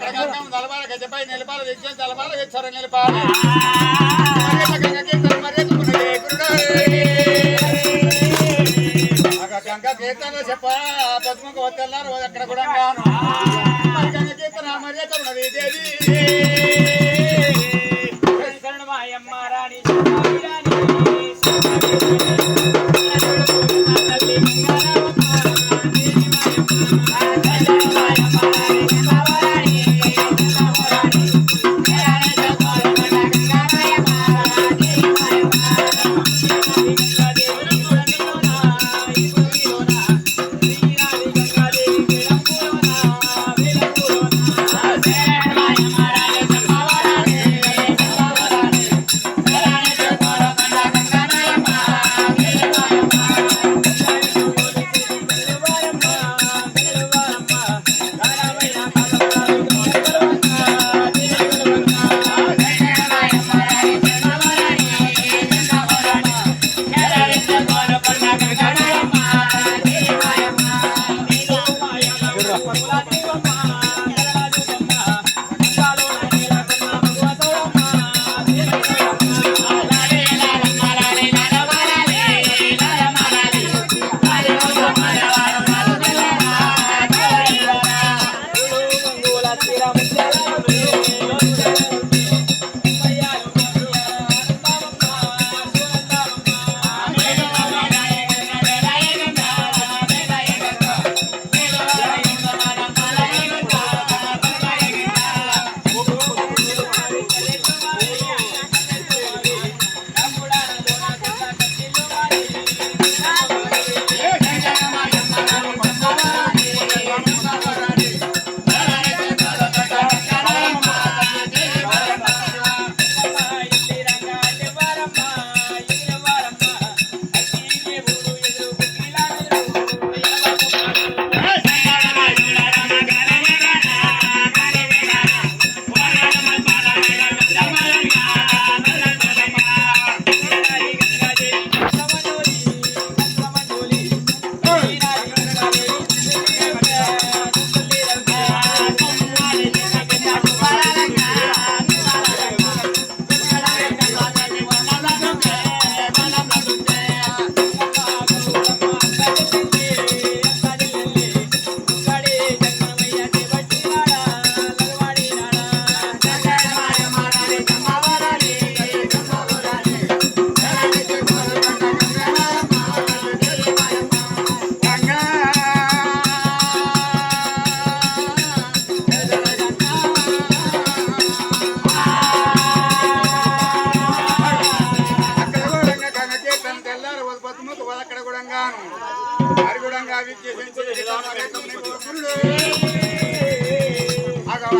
అక్కడ గంగం తలపాల గజపై నిలపాల విద్యుత్ తలపాల విచ్చర నిలపాలి గంగ కీర్తన చెప్ప పద్మకు వద్దన్నారు అక్కడ కూడా గంగ కీర్తన మర్యాద ఉన్నది దేవి రాణి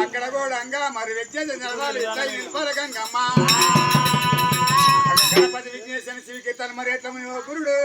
అక్కడ కూడా మరి వ్యక్తి గంగమ్మ గణపతి విఘ్నేశ్వర శివకీర్తన మరి ఎట్లా గురుడు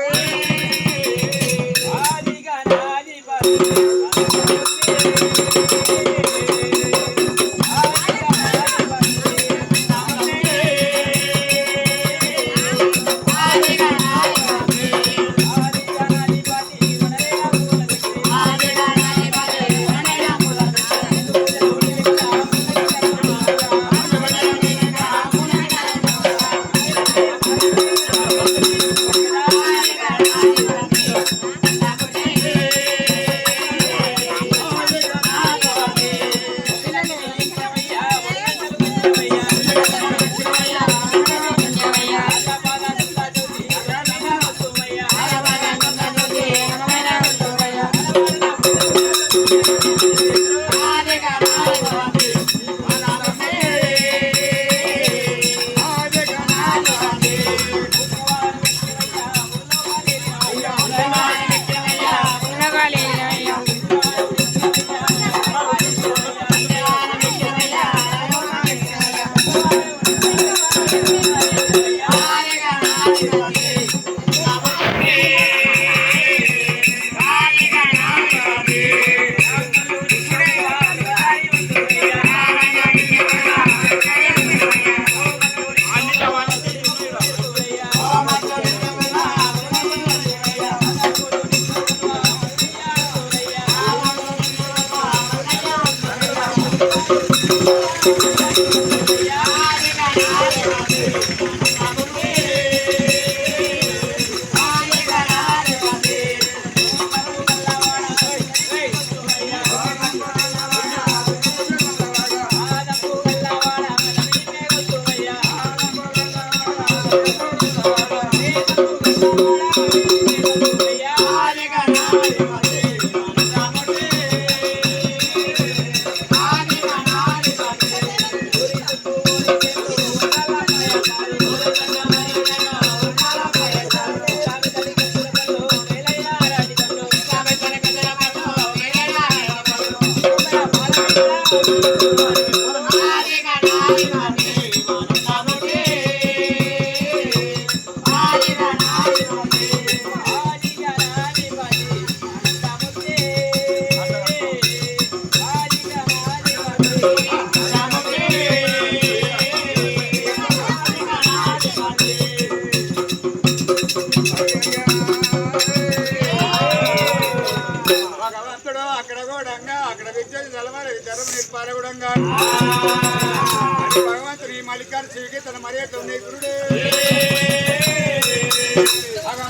భగవంతుని మల్లికార్జున శివుకి తన మర్యాద ఉన్నాయి గురుడు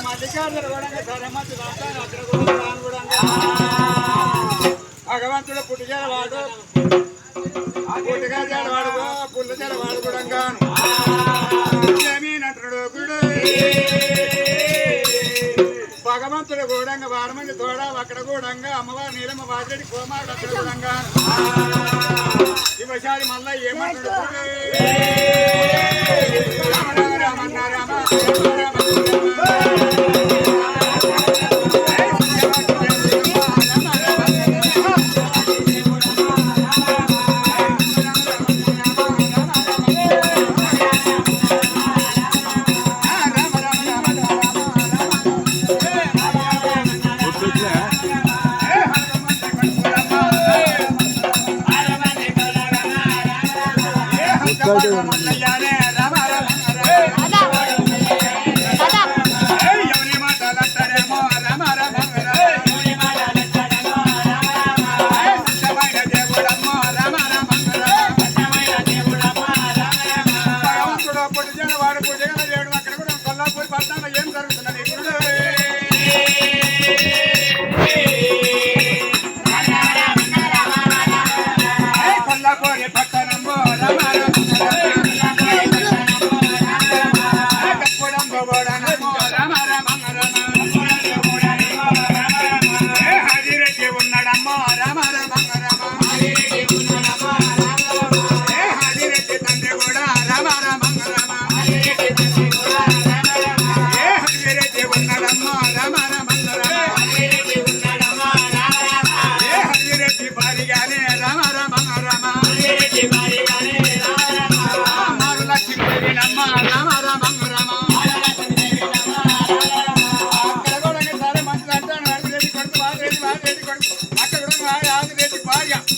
మల్లికార్జున కూడా సరమతి అక్కడ కూడా భగవంతుడు పుట్టిజల వాడు పుట్టిగా వాడు పుల్లజల వాడు కూడా జమీనంటుడు గురుడు భగవంతుడు గూడంగా వారమంది తోడ అక్కడ గూడంగా అమ్మవారి నీలమ్మ వాజడి కోమాడు అక్కడ గూడంగా శివశాలి మళ్ళా ఏమంటాడు రామ రామ రామ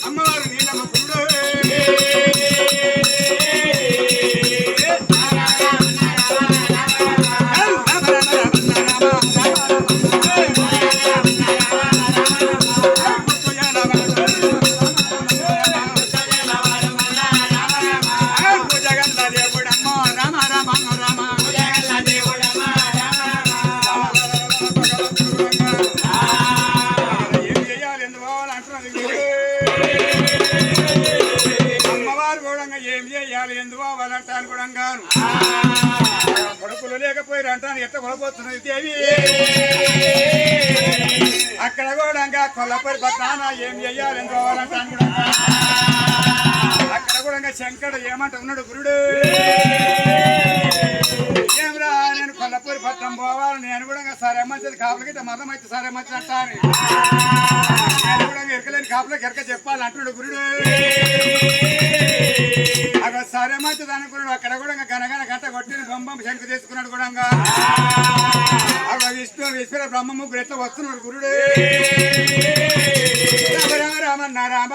అమ్మవారు నీలమ్మ కొడుకులు లేకపోయి అంటాను ఎట్లా కొనపోతున్నది దేవి అక్కడ కూడా కొల్లపరి పట్టాన ఏం చెయ్యాలి ఎందుకు పోవాలంటాను కూడా అక్కడ కూడా శంకరుడు ఏమంట ఉన్నాడు గురుడు ఏమరా నేను కొల్లపూరి పట్టణం పోవాలి నేను కూడా సరే మంచిది కాపులకి మరణం అయితే సరే మంచిది అంటాను నేను కూడా ఎరకలేని కాపులకి ఎరక చెప్పాలి అంటున్నాడు గురుడు అక్కడ సరే మంచిది అనుకున్నాడు అక్కడ కూడా గనగన గంట కొట్టిన బొమ్మ శంకు తీసుకున్నాడు కూడా అక్కడ విష్ణు విశ్వర బ్రహ్మ ముగ్గురు ఎట్లా వస్తున్నాడు గురుడు రామ రామ రామ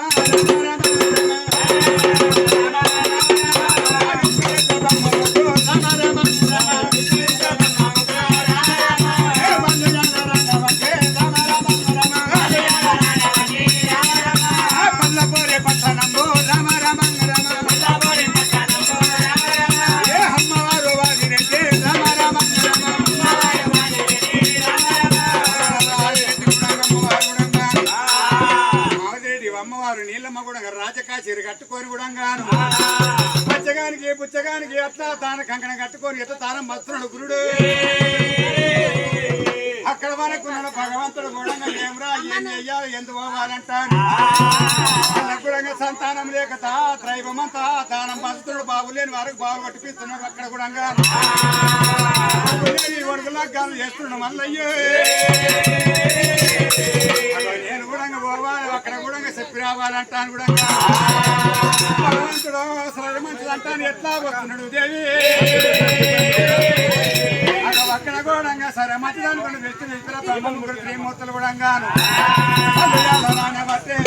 పల్లపోరే పట్టణంలో రామ రామ రామ చీర కట్టుకొని కూడా పుచ్చగానికి అట్లా తాన కంకణ కట్టుకొని ఎట్లా తానం మస్తున్నాడు గురుడు అక్కడ మనకున్నాడు భగవంతుడు కూడా ఏమరా ఏం చెయ్యాలి ఎందుకు పోవాలంటాను కూడా సంతానం లేక త్రైవమంతా దానం పంచుతున్నాడు బాబులేని వారికి బాబు పట్టిపిస్తున్నాడు అక్కడ కూడా వడుకులాగాలు చేస్తున్నాడు మల్లయ్యే నేను కూడా పోవాలి అక్కడ కూడా చెప్పి రావాలంటాను కూడా భగవంతుడు అసలు మంచిది అంటాను ఎట్లా వస్తున్నాడు దేవి అక్కడ కూడా సరే మంచిది అనుకుని వ్యక్తి బ్రహ్మముడు శ్రీమూర్తులు కూడా బట్టే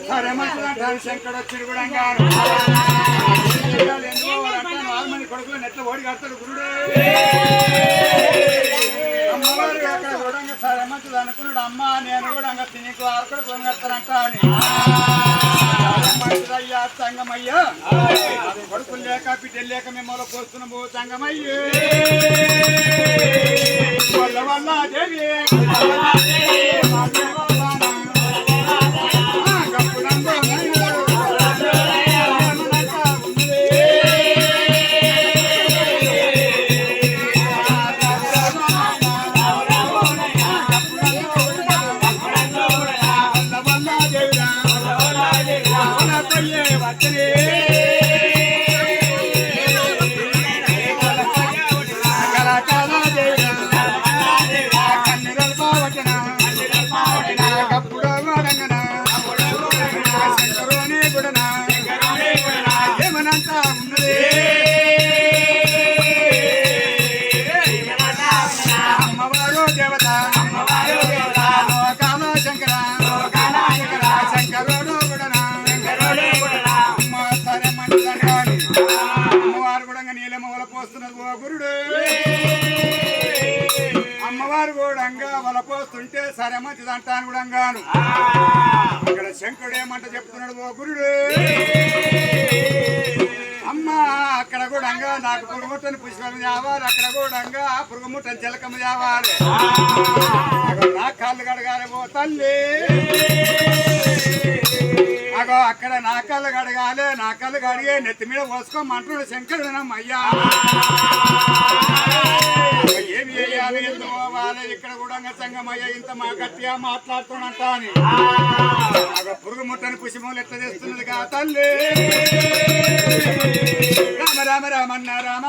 సరే మంచిదంటాను శంకర్ వచ్చి కూడా మంది కొడుకులు నెట్ల ఓడి కడతాడు గురుడు అమ్మవారు అక్కడ కూడా సరే మంచిది అనుకున్నాడు అమ్మ నేను కూడా తినకు వారు కూడా కొనగడతానంట అని మంచిదయ్యా సంగమయ్యా కొడుకులు లేక బిడ్డలు లేక మిమ్మల్ని పోస్తున్నాము సంగమయ్యే వల్ల వల్ల దేవి అమ్మవారు కూడా వలపోస్తుంటే సరే మంచిది అంటాను కూడా ఇక్కడ శంకరుడు ఏమంట చెప్తున్నాడు ఓ గురుడు అమ్మ అక్కడ కూడా నాకు పురుగుముట్టని పుష్పం తేవాలి అక్కడ కూడా పురుగుముట్టని చిలకమ్మ తేవాలి నా కాళ్ళు కడగాలి ఓ తల్లి అగో అక్కడ నా కళ్ళు కడగాలి నా కళ్ళు కడిగే నెత్తి మీద పోసుకోమంటున్నాడు శంకరుడు అయ్యా ఏమి చేయాలి ఎందుకు పోవాలి ఇక్కడ కూడా సంగమయ్య ఇంత మా గట్టిగా మాట్లాడుతున్నట్ట అని పురుగు ముట్టని పుష్పములు ఎట్లా చేస్తున్నది కా తల్లి రామ రామ రామన్న రామ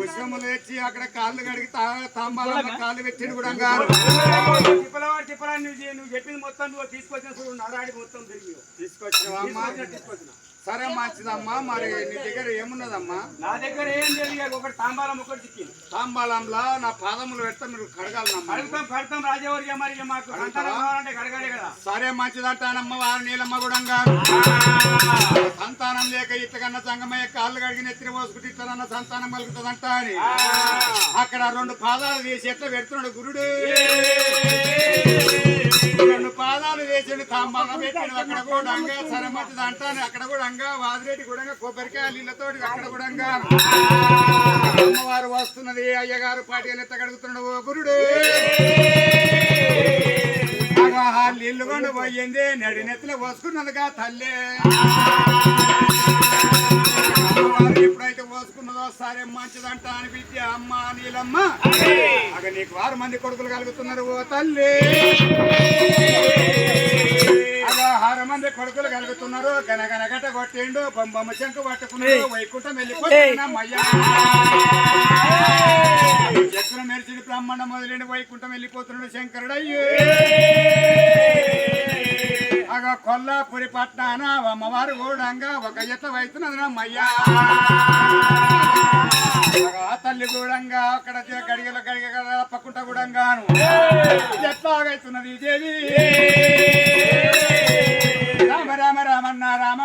పుష్పములు తెచ్చి అక్కడ కాళ్ళు కడిగి తాంబాల కాళ్ళు పెట్టిండు కూడా నువ్వు చెప్పింది మొత్తం నువ్వు తీసుకొచ్చిన చూడు నరాడి మొత్తం తిరిగి తీసుకొచ్చినవమ్మా తీసుకొచ్చిన సరే మంచిదమ్మా మరి నీ దగ్గర ఏమున్నదమ్మా నా దగ్గర ఏం తెలియదు ఒకటి తాంబాలం ఒకటి చిక్కింది తాంబాలంలో నా పాదములు పెడితే మీరు కడగాలమ్మా కడతాం రాజవర్గ మరి మాకు సంతానం కావాలంటే కడగాలి కదా సరే మంచిదంటానమ్మ వారు నీలమ్మ గుడంగా సంతానం లేక ఇట్లకన్నా సంగమయ్య కాళ్ళు కడిగి నెత్తిన పోసుకుంటే ఇట్లనన్న సంతానం కలుగుతుందంట అని అక్కడ 2 పాదాలు వేసి ఎట్లా పెడుతున్నాడు గురుడు 2 పాదాలు వేసి తాంబాలం పెట్టాడు అక్కడ కూడా సరే మంచిది అంటాను అక్కడ కూడా వాదిరెడ్డి కూడా కొబ్బరికాయలు ఇళ్ళతోటి అక్కడ కూడా అమ్మవారు వస్తున్నది అయ్యగారు పాటికలు ఎత్త కడుగుతున్నాడు ఓ గురుడు ఇల్లు కొండ పోయింది నడి నెత్తిలో పోసుకున్నదిగా తల్లి అమ్మవారు ఎప్పుడైతే పోసుకున్నదో సరే మంచిదంట అనిపించి అమ్మ నీలమ్మ అక్కడ నీకు 6 మంది కొడుకులు కలుగుతున్నారు ఓ తల్లి 6 మంది కొడుకులు కలుగుతున్నారు గనగనగట కొట్టిండు బొమ్మ శంకు పట్టుకున్నాడు వైకుంఠం వెళ్ళిపోతున్నామయ్యా చక్రం మెరిచిన బ్రహ్మాండం మొదలైన వైకుంఠం వెళ్ళిపోతున్నాడు శంకరుడు అయ్యే కొల్లాపురి పట్నాన అమ్మవారు గూడంగా ఒక ఎత్త వైతున్నదమ్మయ్యా తల్లి గూడంగా అక్కడ గడిగల పక్కుంట గూడంగాను ఎట్లాగైతున్నది దేవి రామ రామ రామన్న రామ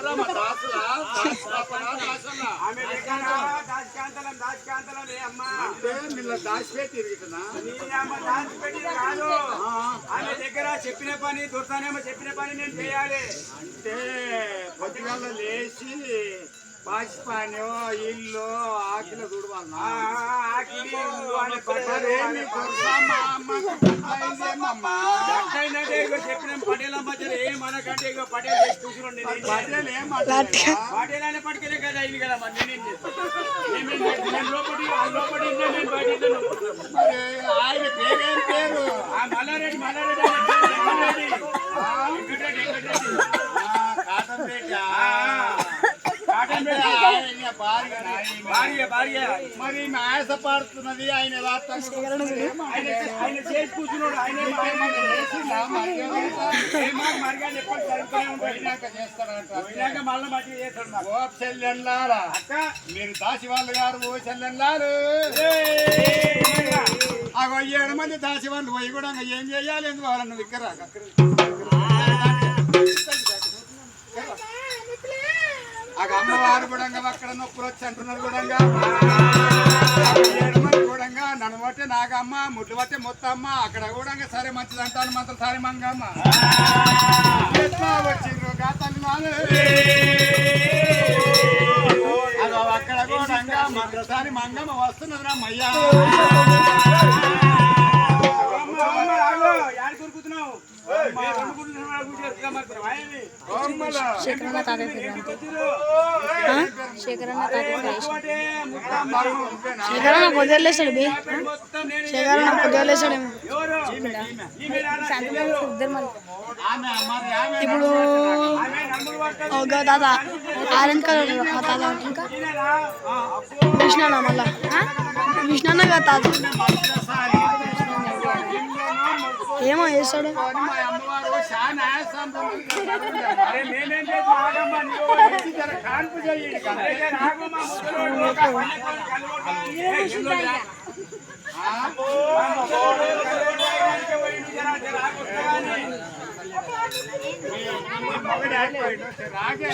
ఎవరా మా దాసులా దాసులా ఆమె దగ్గర దాచికాంతలం అమ్మా అంటే నిన్న దాచిపోయి తిరుగుతున్నా దాచిపెట్టి కాదు ఆమె దగ్గర చెప్పిన పని దొరతానేమో చెప్పిన పని నేను చేయాలి అంటే పొద్దుగాల లేచి పాసిపానో ఇల్లు ఆకిలో చూడవాలన్నా చెప్పిన పటేల మధ్యలో ఏమనకంటే ఇక పటేల్ చేసి కూర్చుండి పటేల్ అనే పట్టుకెళ్ళే కదా ఇది కదా మరి నేనేం చేస్తాను లోపలి నేను బయట ఆయన పేరేం పేరు మల్లారెడ్డి మరి ఆయాస పడుతున్నది ఆయన ఆయన చేసి కూర్చున్నాడు ఆయన మళ్ళీ మంచిగా చేస్తాడు ఓ చెల్లెళ్ళారా మీరు దాసి వాళ్ళు గారు ఓ చెల్లెళ్ళారు ఆ 7 మంది దాసి వాళ్ళు పోయి కూడా ఏం చేయాలి ఎందుకు వాళ్ళని నువ్వు ఇక్కడ అమ్మవారు కూడా అక్కడ నొప్పులు వచ్చి అంటున్నారు కూడా 7 మంది కూడా నన్ను బట్టే నాగమ్మ ముడ్లు బట్టే మొత్తమ్మ అక్కడ కూడా సరే మంచిది అంటాను మంత్రం సారి మంగమ్మ వచ్చిండ్రు గాతలు అక్కడ కూడా మంత్రసారి మంగమ్మ వస్తున్నది రా మయ్యా శేఖరన్న పొద్దులేసాడు బే శేఖరన్న పొద్దులేసాడేమో ఇప్పుడు ఒక తాత ఆరెంజ్ కలర్ ఆ తాత ఇంకా కృష్ణన్న మళ్ళా కృష్ణన్న కదా తాత ఏమో చేస్తాడు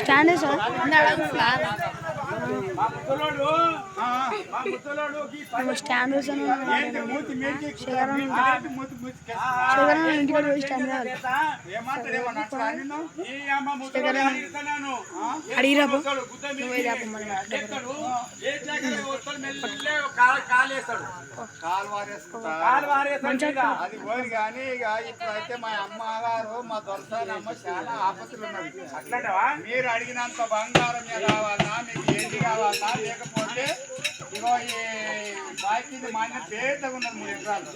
స్టాండ్ సార్ స్టాండ్ ఇంటికి పోయి స్టాండ్ అడిగిరాపు అది పోయి కానీ ఇక ఇప్పుడైతే మా అమ్మగారు మా దొరసానమ్మ చాలా ఆపత్తులు ఉన్నది మీరు అడిగినంత బంగారం కావాలన్నా మీకు ఏది కావాలన్నా లేకపోతే ఇగో ఈ బాకీ మాన్య పేదగా ఉన్నది 3 ఎకరాలు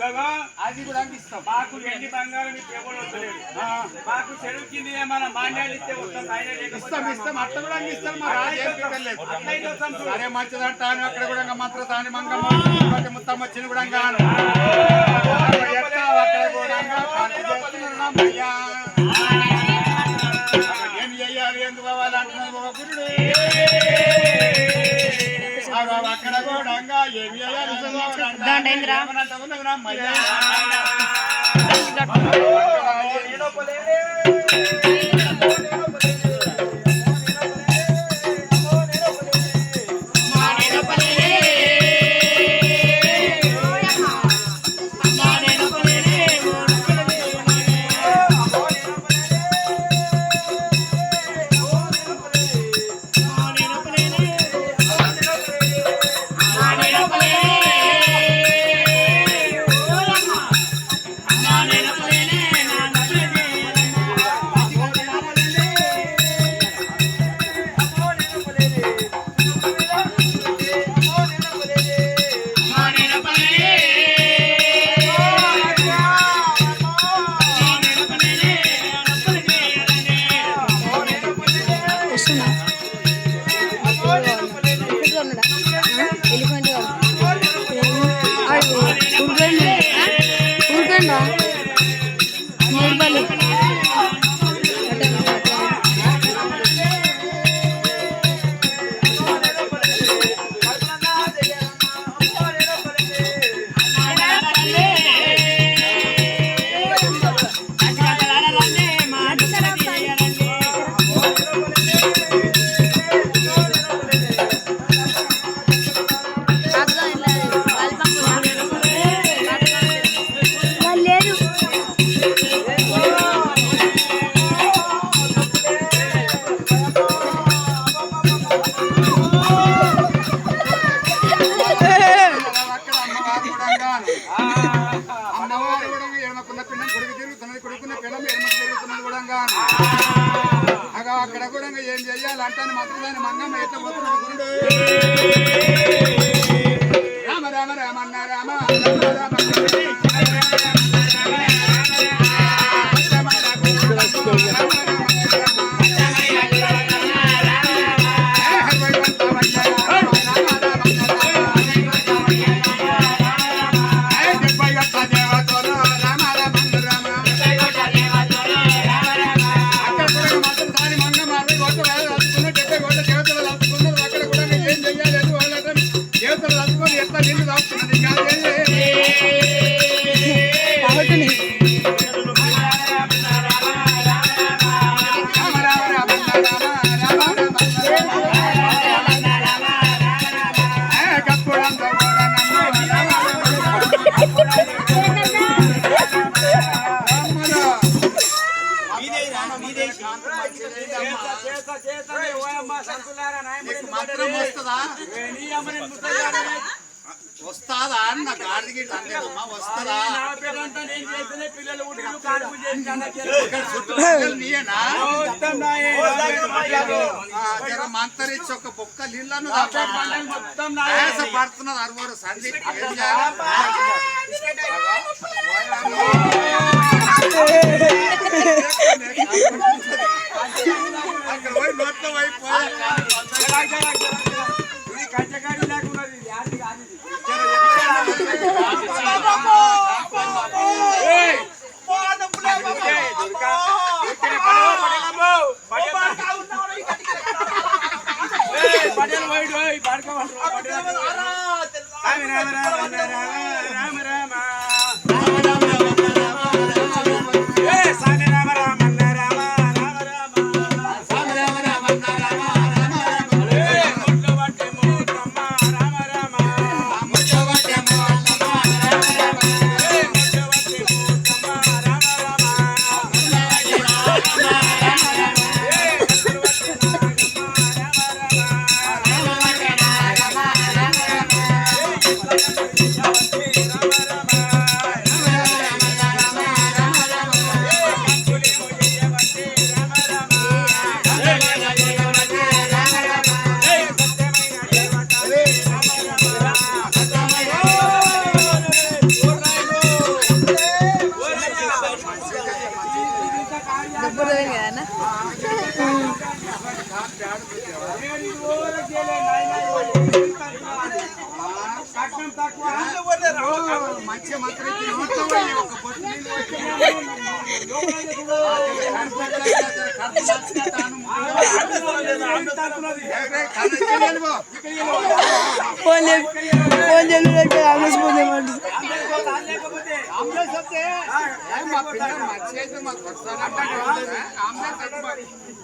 అది కూడా ఇస్తాం మాకు ఎండి బంగారం మాకు చెరువు కింద ఏమైనా మాన్యాలు ఇస్తే ఇస్తాం అట్ట కూడా ఇస్తాం మా సరే మంచిదంటాను అక్కడ కూడా మంత్రసాని మంగమ్మ మొత్తం వచ్చింది కూడా అక్కడ కూడా ఏం చెయ్యాలి ఎందుకు కావాలంటున్నారు గురుడు అక్కడ కూడా ఏమి కూడా అక్కడ కూడా ఏం చెయ్యాలంటాను మాత్రం దాన్ని మంగమ్మ ఎట్లా పోతున్నాడు గురుడు రామ రామ రామన్న రామ వస్తాదా అన్న గాడికి అంటేమ్మా వస్తాదా నీయేనా మంతరిచ్చి ఒక బొక్క నీళ్ళను పడుతున్నది అరువురు సంధి అక్కడ పోయి నోట్లో అయిపోయి కంచకాడి లేకున్నది మంచి మంత్రి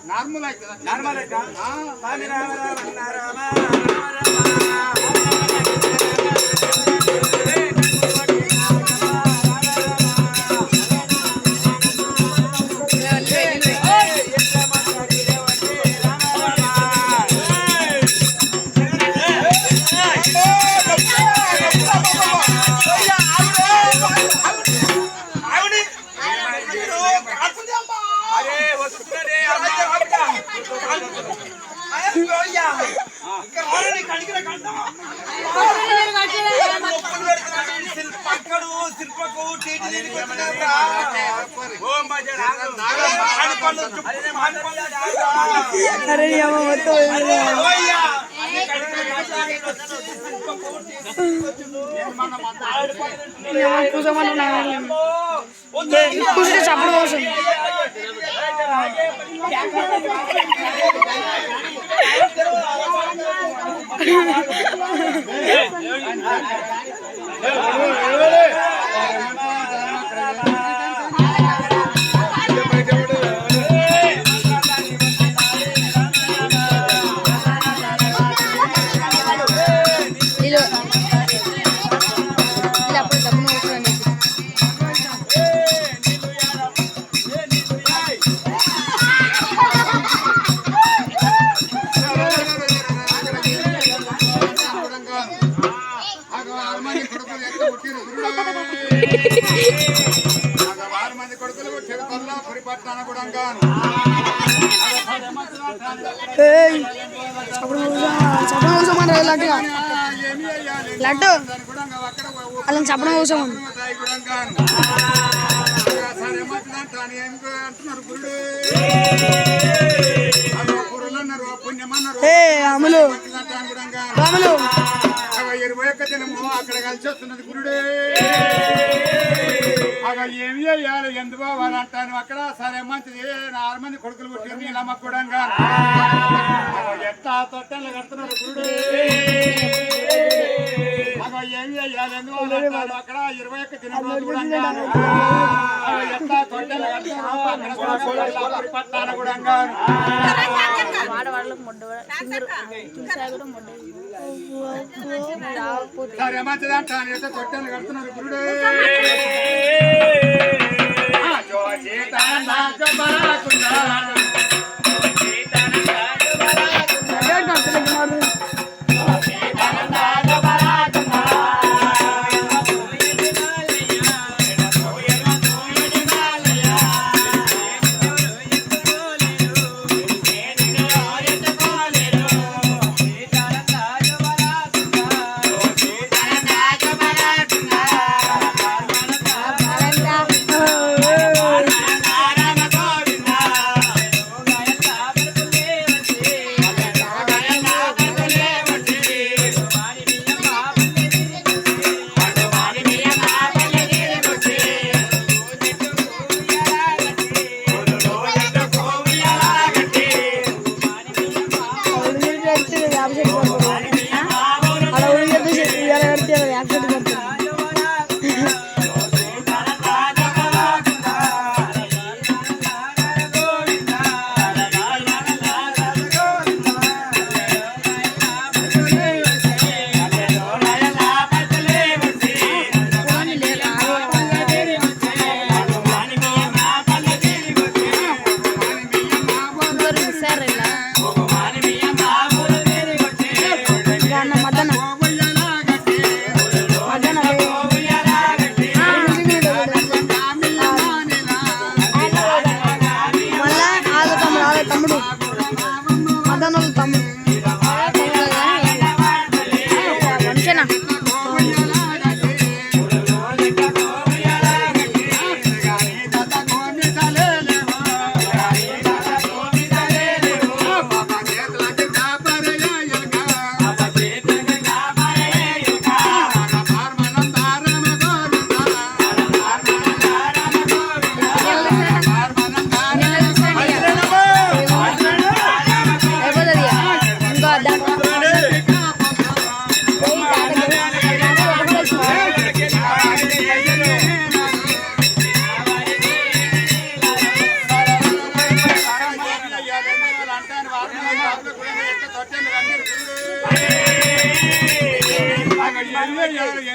నార్మల్ కూర్చుంటే చప్పుడు కోసం వారు మంది కొడుకులు చెరుకల్లా పురిపట్టాన కూడా లడ్డు అలా చెప్పడం అవసరం అంటున్నారు గురుడు పురులన్నారు పుణ్యమన్నారు అమలు అమలు 21 దినము అక్కడ కలిసి వస్తున్నది గురుడే అక్కడ ఏమి చేయాలి ఎందుకు వాళ్ళంటాను అక్కడ సరే మంచిది 6 మంది కొడుకులు పుట్టింది ఇలా కూడా ఎట్లా తొట్టెలు కడుతున్నారు గురుడే అక్కడ ఏమి చేయాలి ఎందుకు అక్కడ 21 దినం రోజు కూడా ఎట్లా తొట్టెలు కడుతున్నారు పట్టాన కూడా సరే మంచిది అంటాను ఎంత తొట్టెలు కడుతున్నారు గురుడే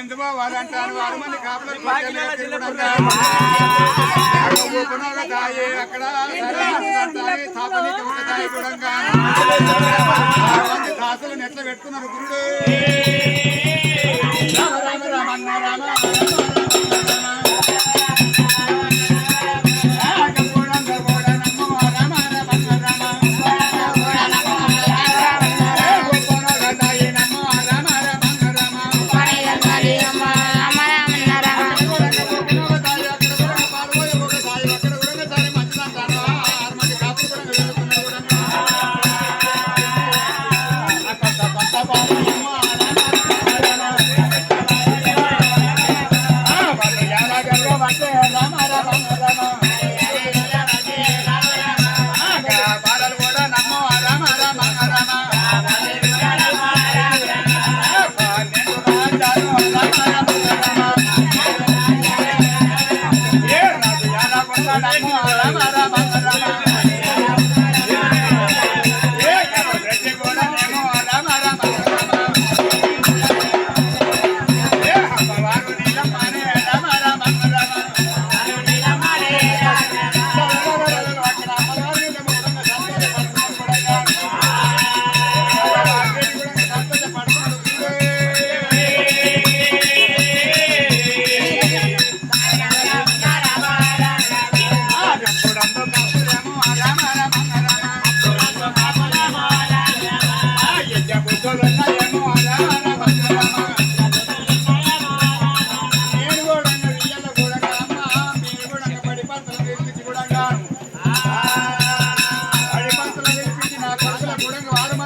ఎందుకు వాళ్ళంటారు 6 మంది కాపులు అక్కడ దాసులు నెట్ల పెట్టుకున్నారు గురుడు రామ రామ రామ